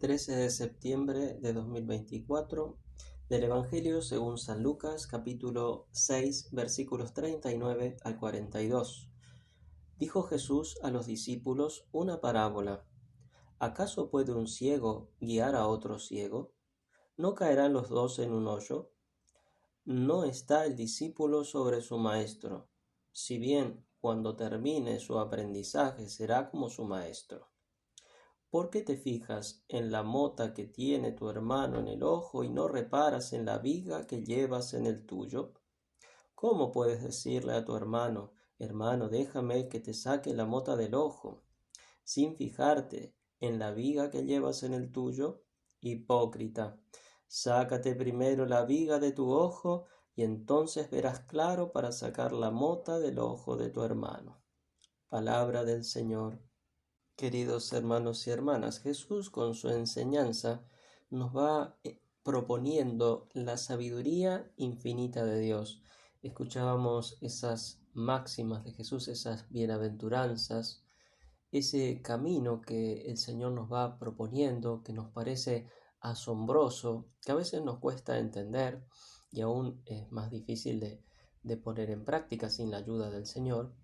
13 de septiembre de 2024 del Evangelio según San Lucas, capítulo 6, versículos 39 al 42. Dijo Jesús a los discípulos una parábola. ¿Acaso puede un ciego guiar a otro ciego? ¿No caerán los dos en un hoyo? No está el discípulo sobre su maestro, si bien cuando termine su aprendizaje será como su maestro. ¿Por qué te fijas en la mota que tiene tu hermano en el ojo y no reparas en la viga que llevas en el tuyo? ¿Cómo puedes decirle a tu hermano, hermano, déjame que te saque la mota del ojo, sin fijarte en la viga que llevas en el tuyo? Hipócrita, sácate primero la viga de tu ojo y entonces verás claro para sacar la mota del ojo de tu hermano. Palabra del Señor. Queridos hermanos y hermanas, Jesús con su enseñanza nos va proponiendo la sabiduría infinita de Dios. Escuchábamos esas máximas de Jesús, esas bienaventuranzas, ese camino que el Señor nos va proponiendo, que nos parece asombroso, que a veces nos cuesta entender y aún es más difícil de poner en práctica sin la ayuda del Señor.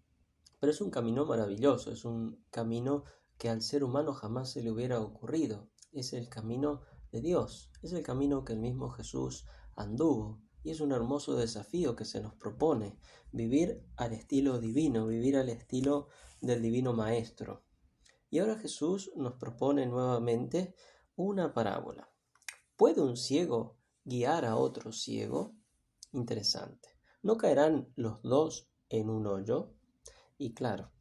Pero es un camino maravilloso, es un camino que al ser humano jamás se le hubiera ocurrido. Es el camino de Dios, es el camino que el mismo Jesús anduvo. Y es un hermoso desafío que se nos propone, vivir al estilo divino, vivir al estilo del divino Maestro. Y ahora Jesús nos propone nuevamente una parábola. ¿Puede un ciego guiar a otro ciego? Interesante. ¿No caerán los dos en un hoyo? Y claro,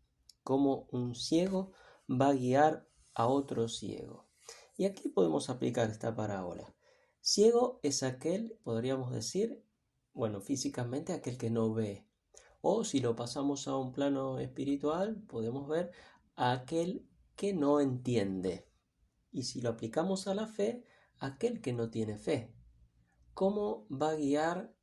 cómo un ciego va a guiar a otro ciego. Y aquí podemos aplicar esta parábola. Ciego es aquel, podríamos decir, físicamente aquel que no ve. O si lo pasamos a un plano espiritual, podemos ver a aquel que no entiende. Y si lo aplicamos a la fe, aquel que no tiene fe. ¿Cómo va a guiar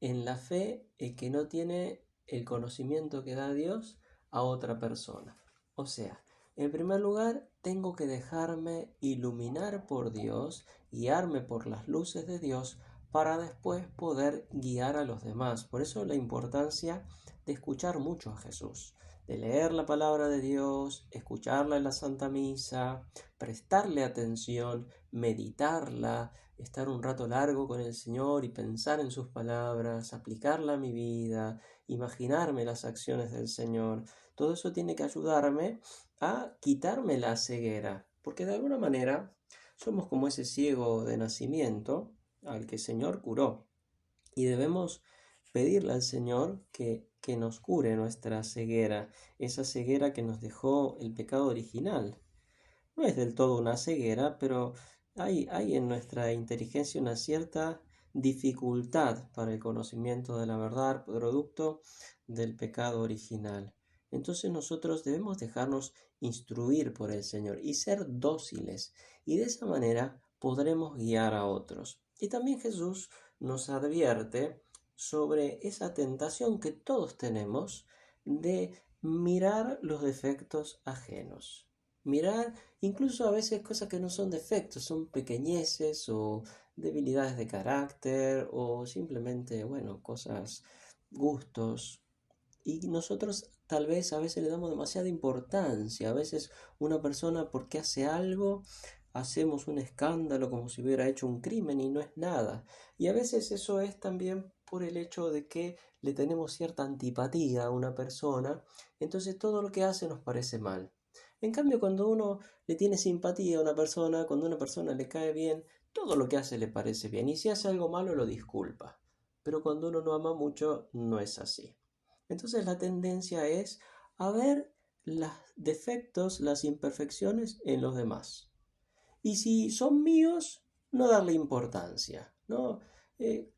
en la fe el que no tiene el conocimiento que da Dios a otra persona? O sea, en primer lugar, tengo que dejarme iluminar por Dios, guiarme por las luces de Dios para después poder guiar a los demás. Por eso la importancia de escuchar mucho a Jesús, de leer la palabra de Dios, escucharla en la Santa Misa, prestarle atención, meditarla, estar un rato largo con el Señor y pensar en sus palabras, aplicarla a mi vida, imaginarme las acciones del Señor. Todo eso tiene que ayudarme a quitarme la ceguera, porque de alguna manera somos como ese ciego de nacimiento al que el Señor curó y debemos pedirle al Señor que nos cure nuestra ceguera, esa ceguera que nos dejó el pecado original. No es del todo una ceguera, pero hay en nuestra inteligencia una cierta dificultad para el conocimiento de la verdad, producto del pecado original. Entonces nosotros debemos dejarnos instruir por el Señor y ser dóciles, y de esa manera podremos guiar a otros. Y también Jesús nos advierte sobre esa tentación que todos tenemos de mirar los defectos ajenos. Mirar incluso a veces cosas que no son defectos, son pequeñeces o debilidades de carácter o simplemente, cosas, gustos. Y nosotros tal vez a veces le damos demasiada importancia. A veces una persona porque hace algo, hacemos un escándalo como si hubiera hecho un crimen y no es nada. Y a veces eso es también por el hecho de que le tenemos cierta antipatía a una persona, entonces todo lo que hace nos parece mal. En cambio, cuando uno le tiene simpatía a una persona, cuando una persona le cae bien, todo lo que hace le parece bien. Y si hace algo malo, lo disculpa. Pero cuando uno no ama mucho, no es así. Entonces la tendencia es a ver los defectos, las imperfecciones en los demás. Y si son míos, no darle importancia, ¿no?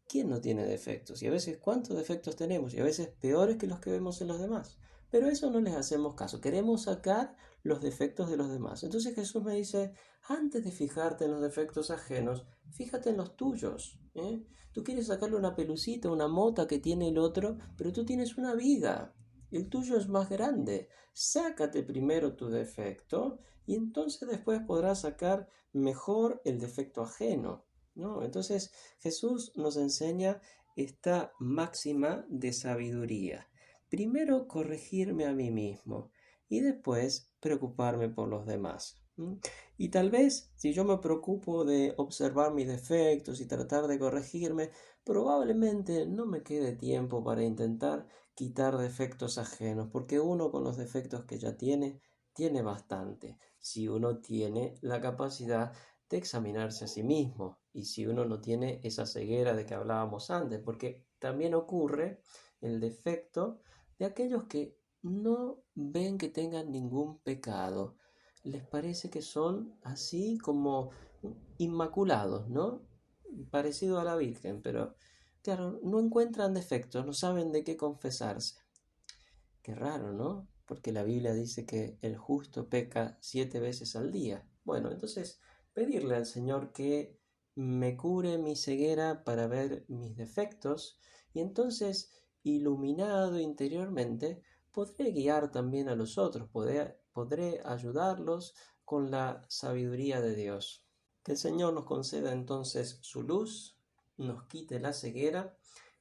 ¿Quién no tiene defectos? Y a veces, ¿cuántos defectos tenemos? Y a veces peores que los que vemos en los demás. Pero eso no les hacemos caso. Queremos sacar los defectos de los demás. Entonces Jesús me dice, antes de fijarte en los defectos ajenos, fíjate en los tuyos. Tú quieres sacarle una pelucita, una mota que tiene el otro, pero tú tienes una viga. el tuyo es más grande. Sácate primero tu defecto y entonces después podrás sacar mejor el defecto ajeno, ¿no? Entonces Jesús nos enseña esta máxima de sabiduría. Primero corregirme a mí mismo y después preocuparme por los demás. Y tal vez si yo me preocupo de observar mis defectos y tratar de corregirme, probablemente no me quede tiempo para intentar quitar defectos ajenos, porque uno con los defectos que ya tiene bastante. Si uno tiene la capacidad de examinarse a sí mismo y si uno no tiene esa ceguera de que hablábamos antes, porque también ocurre el defecto de aquellos que no ven que tengan ningún pecado. Les parece que son así como inmaculados, ¿no? Parecido a la Virgen, pero claro, no encuentran defectos, no saben de qué confesarse. Qué raro, ¿no? Porque la Biblia dice que el justo peca 7 veces al día. Bueno, entonces pedirle al Señor que me cure mi ceguera para ver mis defectos y entonces, iluminado interiormente, podré guiar también a los otros, podré ayudarlos con la sabiduría de Dios. Que el Señor nos conceda entonces su luz, nos quite la ceguera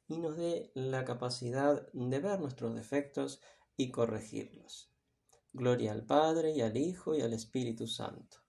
y nos dé la capacidad de ver nuestros defectos y corregirlos. Gloria al Padre y al Hijo y al Espíritu Santo